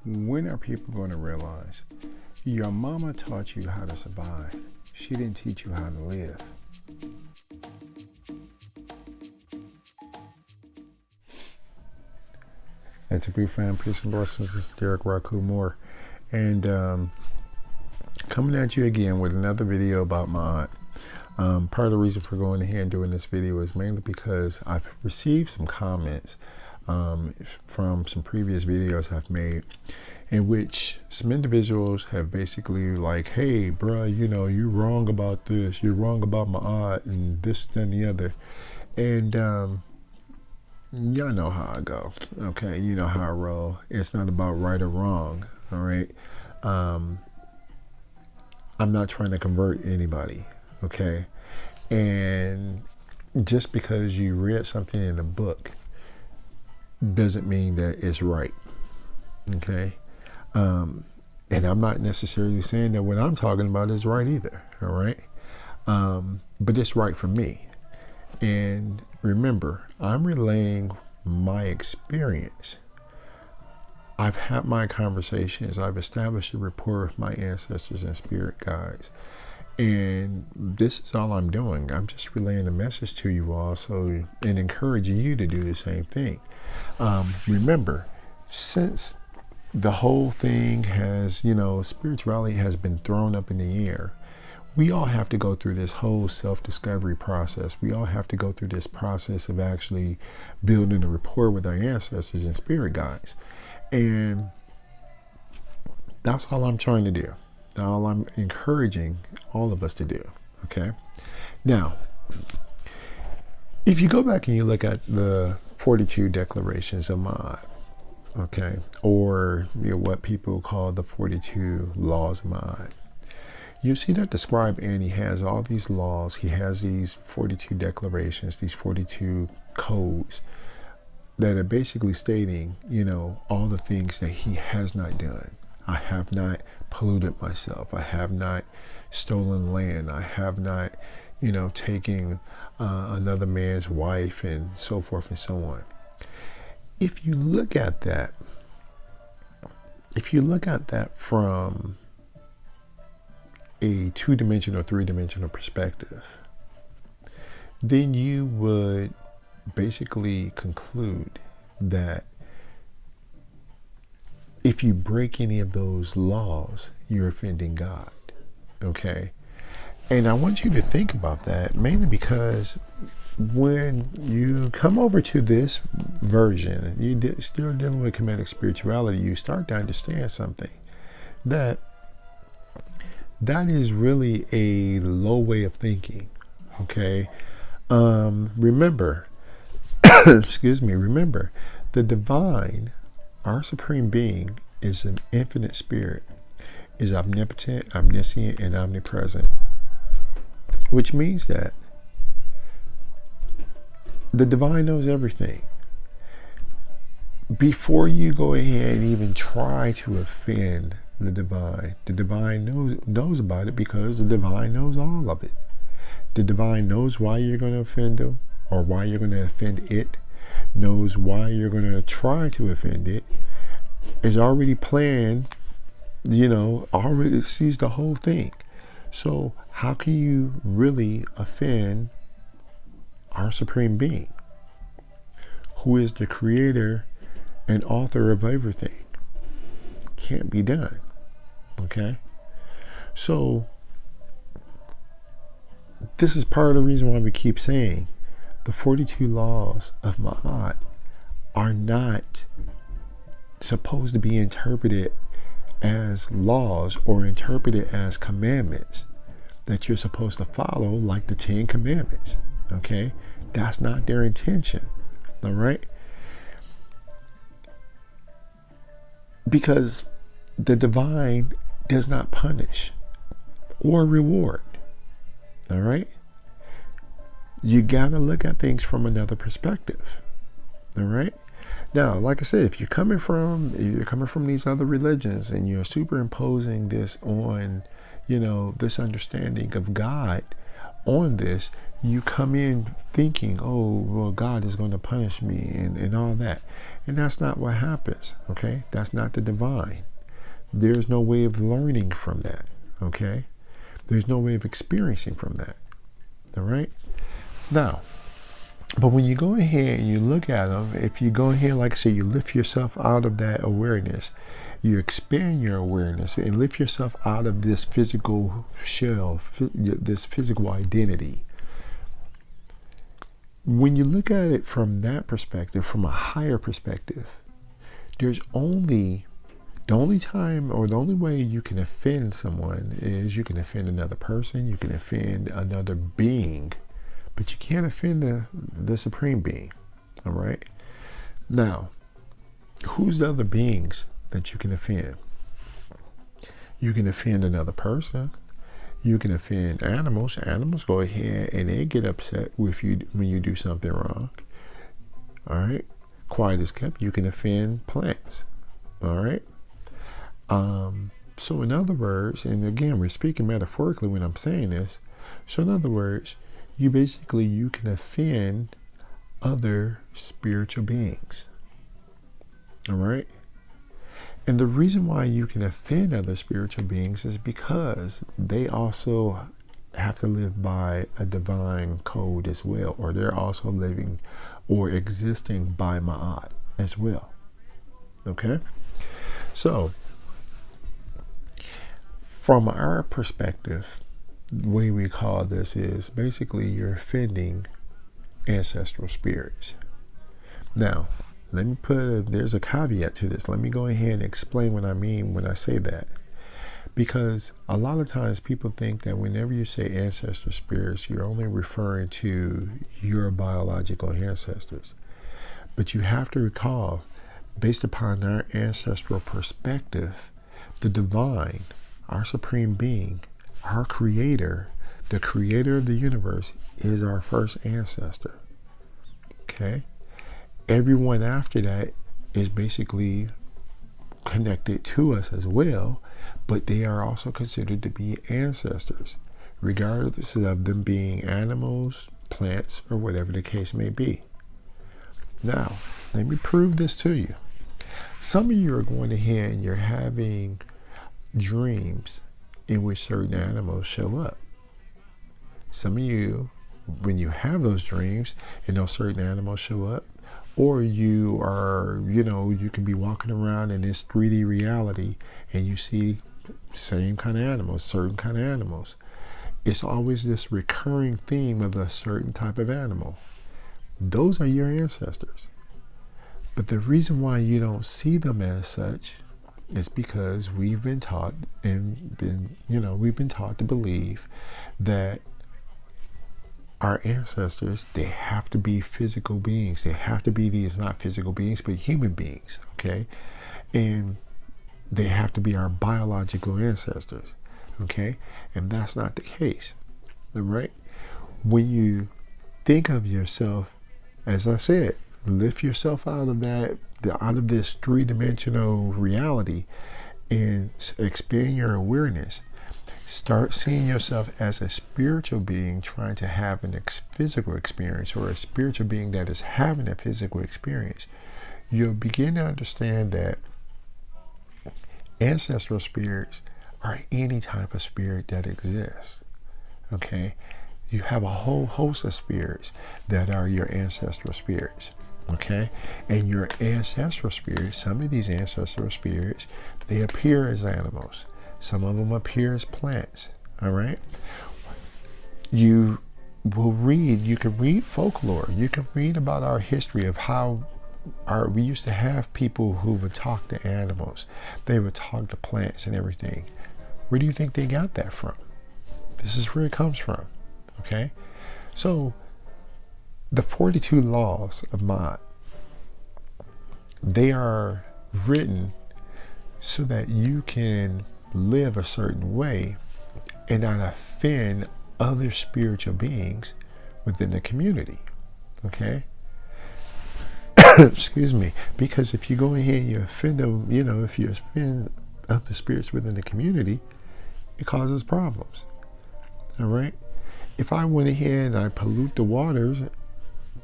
When are people going to realize your mama taught you how to survive? She didn't teach you how to live. And to be fan, peace and blessings, this is Derric Rau Khu more. And coming at you again with another video about Maat. Part of the reason for going ahead and doing this video is mainly because I've received some comments from some previous videos I've made, in which some individuals have basically like, hey bruh, you know, you're wrong about this, you're wrong about Maat and this and the other. And y'all know how I go, okay? You know how I roll. It's not about right or wrong, all right? I'm not trying to convert anybody, okay? And just because you read something in a book doesn't mean that it's right, okay? And I'm not necessarily saying that what I'm talking about is right either, all right? But it's right for me. And remember, I'm relaying my experience. I've had my conversations. I've established a rapport with my ancestors and spirit guides. And this is all I'm doing. I'm just relaying a message to you all, and encouraging you to do the same thing. Remember, since the whole thing has, you know, spirituality has been thrown up in the air, we all have to go through this whole self-discovery process. We all have to go through this process of actually building a rapport with our ancestors and spirit guides. And that's all I'm trying to do. All I'm encouraging all of us to do, okay? Now, if you go back and you look at the 42 declarations of Maat, okay, or you know, what people call the 42 Laws of Maat, you see that the scribe Annie has all these laws. He has these 42 declarations, these 42 codes that are basically stating, you know, all the things that he has not done. I have not polluted myself. I have not stolen land. I have not, you know, taken another man's wife, and so forth and so on. If you look at that, from a two-dimensional, three-dimensional perspective, then you would basically conclude that if you break any of those laws, you're offending God, okay? And I want you to think about that, mainly because when you come over to this version, you're still dealing with Kemetic spirituality, you start to understand something, that is really a low way of thinking, okay? Remember, excuse me, remember, the divine, our supreme being, is an infinite spirit, is omnipotent, omniscient, and omnipresent, which means that the divine knows everything. Before you go ahead and even try to offend the divine knows about it, because the divine knows all of it. The divine knows why you're going to offend them, or why you're going to offend it, knows why you're going to try to offend it, is already planned, you know, already sees the whole thing. So how can you really offend our supreme being, who is the creator and author of everything? Can't be done, okay? So this is part of the reason why we keep saying the 42 laws of Maat are not supposed to be interpreted as laws or interpreted as commandments that you're supposed to follow, like the 10 commandments, okay? That's not their intention, all right? Because the divine does not punish or reward, all right? You gotta look at things from another perspective, all right? Now, like I said, if you're coming from these other religions and you're superimposing this on, you know, this understanding of God on this, you come in thinking, oh, well, God is going to punish me and all that. And that's not what happens, okay? That's not the divine. There's no way of learning from that, okay? There's no way of experiencing from that, all right? Now, but when you go ahead and you look at them, if you go ahead, like I say, you lift yourself out of that awareness, you expand your awareness and lift yourself out of this physical shell, this physical identity. When you look at it from that perspective, from a higher perspective, there's only, the only time or the only way you can offend someone is you can offend another person, you can offend another being, but you can't offend the supreme being, all right? Now, who's the other beings that you can offend? You can offend another person. You can offend animals. Animals go ahead and they get upset with you when you do something wrong. All right. Quiet is kept. You can offend plants. All right. So in other words, and again, we're speaking metaphorically when I'm saying this. So in other words, you can offend other spiritual beings. All right. And the reason why you can offend other spiritual beings is because they also have to live by a divine code as well, or they're also living or existing by Ma'at as well. Okay? So, from our perspective, the way we call this is basically you're offending ancestral spirits. Now, let me there's a caveat to this. Let me go ahead and explain what I mean when I say that. Because a lot of times people think that whenever you say ancestral spirits, you're only referring to your biological ancestors. But you have to recall, based upon our ancestral perspective, the divine, our supreme being, our creator, the creator of the universe is our first ancestor. Okay? Everyone after that is basically connected to us as well, but they are also considered to be ancestors, regardless of them being animals, plants, or whatever the case may be. Now, let me prove this to you. Some of you are going ahead and you're having dreams in which certain animals show up. Some of you, when you have those dreams and those certain animals show up, or you are, you can be walking around in this 3D reality and you see same kind of animals, certain kind of animals. It's always this recurring theme of a certain type of animal. Those are your ancestors. But the reason why you don't see them as such is because we've been taught to believe that our ancestors, they have to be physical beings. They have to be these, not physical beings, but human beings, okay? And they have to be our biological ancestors, okay? And that's not the case, all right? When you think of yourself, as I said, lift yourself out of this three-dimensional reality and expand your awareness. Start seeing yourself as a spiritual being trying to have a physical experience, or a spiritual being that is having a physical experience. You'll begin to understand that ancestral spirits are any type of spirit that exists. Okay? You have a whole host of spirits that are your ancestral spirits. Okay? And your ancestral spirits, some of these ancestral spirits, they appear as animals. Some of them appear as plants, all right? You can read folklore. You can read about our history of how we used to have people who would talk to animals. They would talk to plants and everything. Where do you think they got that from? This is where it comes from, okay? So, the 42 Laws of Maat, they are written so that you can live a certain way and not offend other spiritual beings within the community. Okay? Excuse me. Because if you go ahead and you offend them, if you offend other spirits within the community, it causes problems. All right? If I went ahead and I pollute the waters,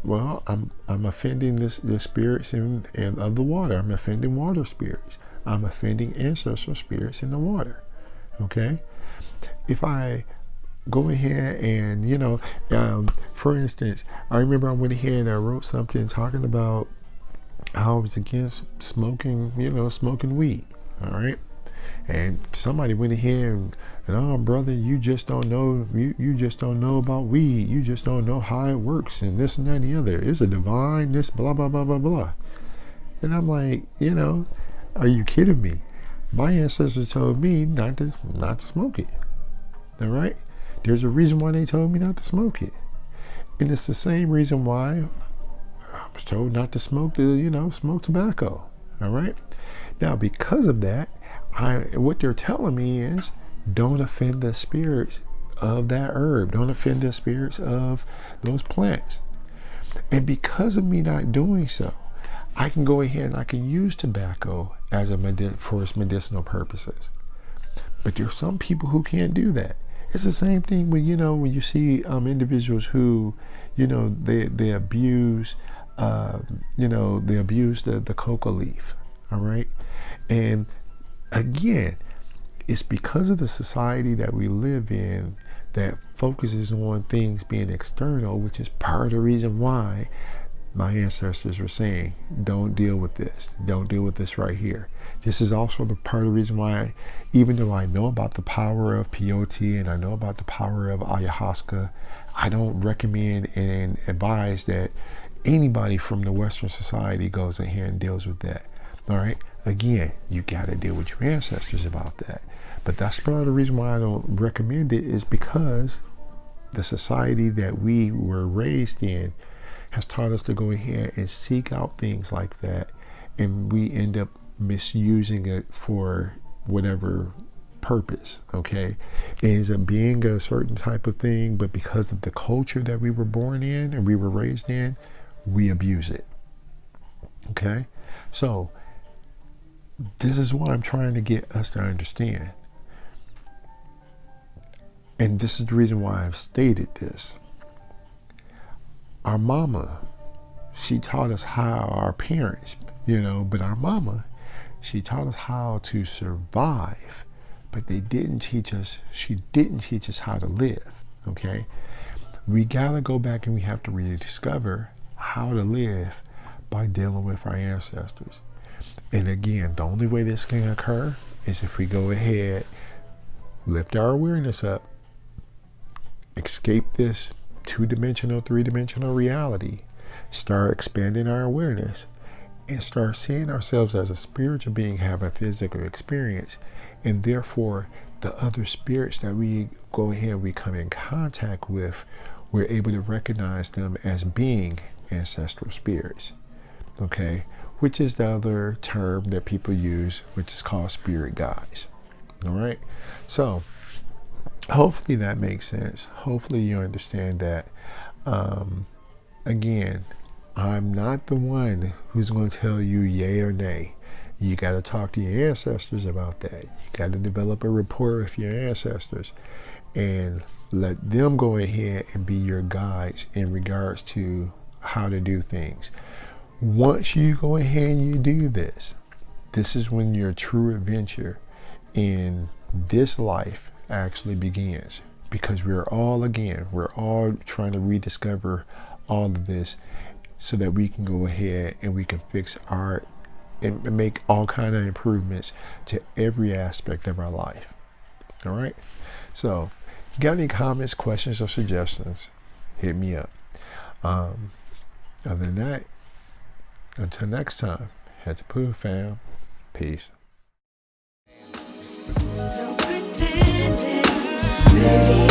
well, I'm offending the spirits in of the water. I'm offending water spirits. I'm offending ancestral spirits in the water. Okay? If I go ahead and, for instance, I remember I went ahead and I wrote something talking about how I was against smoking, smoking weed. All right? And somebody went ahead and oh, brother, you just don't know, you just don't know about weed. You just don't know how it works and this and that and the other. It's a divine, this, blah, blah, blah, blah, blah. And I'm like, are you kidding me? My ancestors told me not to smoke it. All right? There's a reason why they told me not to smoke it. And it's the same reason why I was told not to smoke smoke tobacco. All right? Now, because of that, what they're telling me is don't offend the spirits of that herb. Don't offend the spirits of those plants. And because of me not doing so, I can go ahead and I can use tobacco as for its medicinal purposes. But there are some people who can't do that. It's the same thing when you see individuals who, they abuse, the coca leaf. All right, and again, it's because of the society that we live in that focuses on things being external, which is part of the reason why my ancestors were saying, don't deal with this. Don't deal with this right here. This is also the part of the reason why, even though I know about the power of peyote and I know about the power of ayahuasca, I don't recommend and advise that anybody from the Western society goes ahead and deals with that. All right. Again, you got to deal with your ancestors about that. But that's part of the reason why I don't recommend it, is because the society that we were raised in has taught us to go ahead and seek out things like that, and we end up misusing it for whatever purpose. Okay, it ends up being a certain type of thing, but because of the culture that we were born in and we were raised in, we abuse it. Okay, so this is what I'm trying to get us to understand. And this is the reason why I've stated this. Our mama, she taught us how, our parents, but our mama, she taught us how to survive, but she didn't teach us how to live, okay? We gotta go back and we have to rediscover how to live by dealing with our ancestors. And again, the only way this can occur is if we go ahead, lift our awareness up, escape this two-dimensional, three-dimensional reality, start expanding our awareness, and start seeing ourselves as a spiritual being having a physical experience. And therefore, the other spirits that we go ahead, we come in contact with, we're able to recognize them as being ancestral spirits. Okay? Which is the other term that people use, which is called spirit guides. All right? So, hopefully that makes sense. Hopefully you understand that. Again, I'm not the one who's going to tell you yay or nay. You got to talk to your ancestors about that. You got to develop a rapport with your ancestors and let them go ahead and be your guides in regards to how to do things. Once you go ahead and you do this, this is when your true adventure in this life actually begins, because we're all trying to rediscover all of this so that we can go ahead and we can fix and make all kind of improvements to every aspect of our life. All right, so if you got any comments, questions, or suggestions, hit me up. Other than that, until next time, head to Pooh fam. Peace. No pretending, baby.